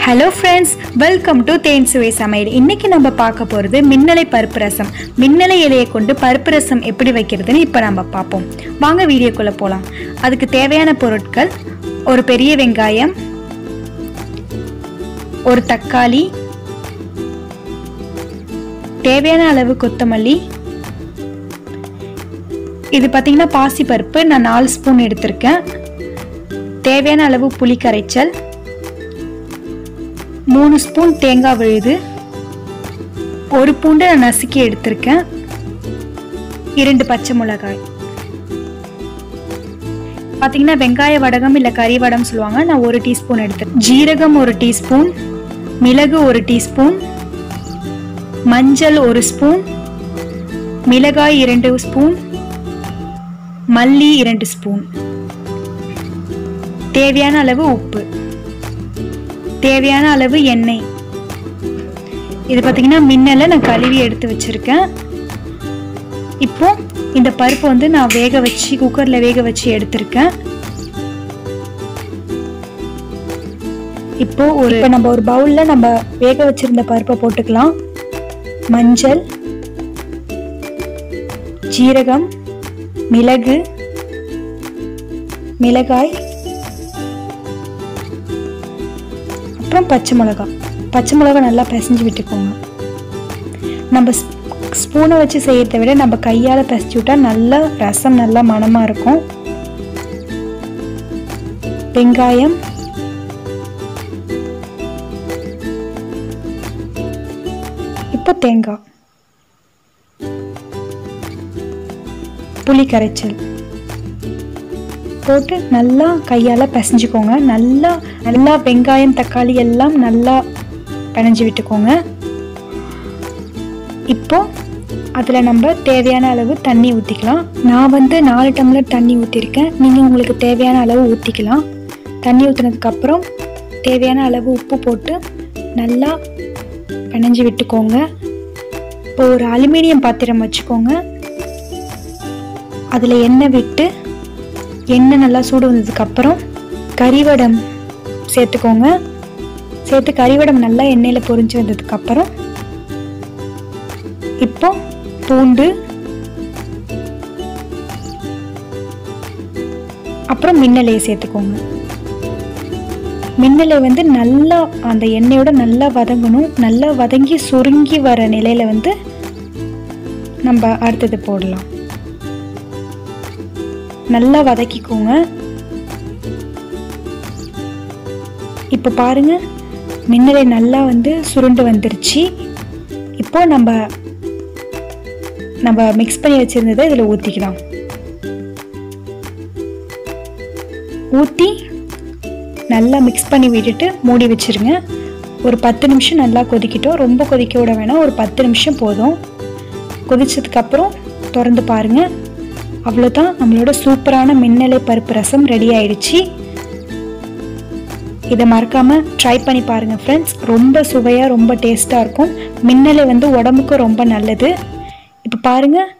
Hello friends, welcome to தேன் சுவை சமையல். இன்னைக்கு நம்ம பார்க்க போகிறது மின்னலை பருப்பு ரசம். மின்னலை இலையை கொண்டு பருப்பு ரசம் எப்படி வைக்கிறதுன்னு இப்போ நம்ம பார்ப்போம். வாங்க வீடியோக்குள்ளே போகலாம். அதுக்கு தேவையான பொருட்கள்: ஒரு பெரிய வெங்காயம், ஒரு தக்காளி, தேவையான அளவு கொத்தமல்லி. இது பார்த்தீங்கன்னா பாசி பருப்பு, நான் 4 ஸ்பூன் எடுத்திருக்கேன். தேவையான அளவு புளி கரைச்சல், 3 ஸ்பூன் தேங்காய் விழுது, ஒரு பூண்டை நான் நசுக்கி எடுத்திருக்கேன், 2 பச்சை மிளகாய். பார்த்தீங்கன்னா வெங்காய வடகம் இல்லை கறி வடம் சொல்லுவாங்க, நான் 1 டீஸ்பூன் எடுத்திருக்கேன். ஜீரகம் 1 டீஸ்பூன், மிளகு 1 டீஸ்பூன், மஞ்சள் 1 ஸ்பூன், மிளகாய் 2 ஸ்பூன், மல்லி 2 ஸ்பூன், தேவையான அளவு உப்பு, தேவையான அளவு எண்ணெய். இது பார்த்தீங்கன்னா மின்னலை நான் கழுவி எடுத்து வச்சிருக்கேன். இப்போ இந்த பருப்பு வந்து நான் குக்கர்ல வேக வச்சு எடுத்திருக்கேன். இப்போ நம்ம ஒரு பவுல்ல நம்ம வேக வச்சிருந்த பருப்பை போட்டுக்கலாம். மஞ்சள், ஜீரகம், மிளகு, மிளகாய், அப்புறம் பச்சை மிளகாய் நல்லா பிசைஞ்சு விட்டுக்கோங்க. நம்ம ஸ்பூனை வச்சு செய்யறதை விட நம்ம கையால் பிசைஞ்சு விட்டா நல்லா ரசம் நல்லா மணமாக இருக்கும். வெங்காயம், இப்போ தேங்காய், புளி கரைச்சல் போட்டு நல்லா கையால் பிசைஞ்சுக்கோங்க. நல்லா வெங்காயம் தக்காளி எல்லாம் நல்லா பிணைஞ்சு விட்டுக்கோங்க. இப்போ அதில் நம்ம தேவையான அளவு தண்ணி ஊற்றிக்கலாம். நான் வந்து 4 டம்ளர் தண்ணி ஊற்றிருக்கேன். நீங்கள் உங்களுக்கு தேவையான அளவு ஊற்றிக்கலாம். தண்ணி ஊற்றினதுக்கப்புறம் தேவையான அளவு உப்பு போட்டு நல்லா பிணைஞ்சு விட்டுக்கோங்க. இப்போ ஒரு அலுமினியம் பாத்திரம் வச்சுக்கோங்க. அதில் எண்ணெய் விட்டு எண்ணெய் நல்லா சூடு வந்ததுக்கப்புறம் கறிவடம் சேர்த்துக்கோங்க. சேர்த்து கறிவடம் நல்லா எண்ணெயில் பொரிஞ்சு வந்ததுக்கப்புறம் இப்போ பூண்டு, அப்புறம் மின்னலையை சேர்த்துக்கோங்க. மின்னலை வந்து நல்லா அந்த எண்ணெயோட நல்லா வதங்கணும். நல்லா வதங்கி சுருங்கி வர நிலையில வந்து நம்ம அடுத்தது போடலாம். நல்லா வதக்கிக்கோங்க. இப்போ பாருங்க, மின்னலை நல்லா வந்து சுருண்டு வந்துருச்சு. இப்போ நம்ம மிக்ஸ் பண்ணி வச்சிருந்ததை இதில் ஊற்றிக்கலாம். ஊற்றி நல்லா மிக்ஸ் பண்ணி விட்டுட்டு மூடி வச்சிருங்க. ஒரு 10 நிமிஷம் நல்லா கொதிக்கிட்டோம். ரொம்ப கொதிக்க விட வேணாம், ஒரு 10 நிமிஷம் போதும். கொதிச்சதுக்கப்புறம் திறந்து பாருங்க. அவ்வளோதான், நம்மளோட சூப்பரான மின்னலை பருப்பு ரசம் ரெடி ஆயிடுச்சு. இதை மறக்காமல் ட்ரை பண்ணி பாருங்கள் ஃப்ரெண்ட்ஸ். ரொம்ப சுவையாக ரொம்ப டேஸ்ட்டாக இருக்கும். மின்னலை வந்து உடம்புக்கு ரொம்ப நல்லது. இப்போ பாருங்கள்,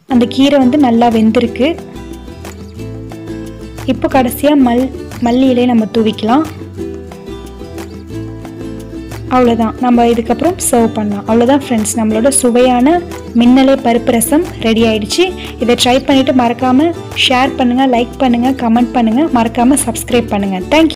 அந்த கீரை வந்து நல்லா வெந்திருக்கு. இப்போ கடைசியாக மல்லி இலையை நம்ம தூவிக்கலாம். அவ்வளோதான், நம்ம இதுக்கப்புறம் சர்வ் பண்ணலாம். அவ்வளோதான் ஃப்ரெண்ட்ஸ், நம்மளோட சுவையான மின்னலை பருப்பு ரசம் ரெடி ஆயிடுச்சு. இதை ட்ரை பண்ணிவிட்டு மறக்காமல் ஷேர் பண்ணுங்கள், லைக் பண்ணுங்கள், கமெண்ட் பண்ணுங்கள், மறக்காமல் சப்ஸ்கிரைப் பண்ணுங்கள். தேங்க்யூ.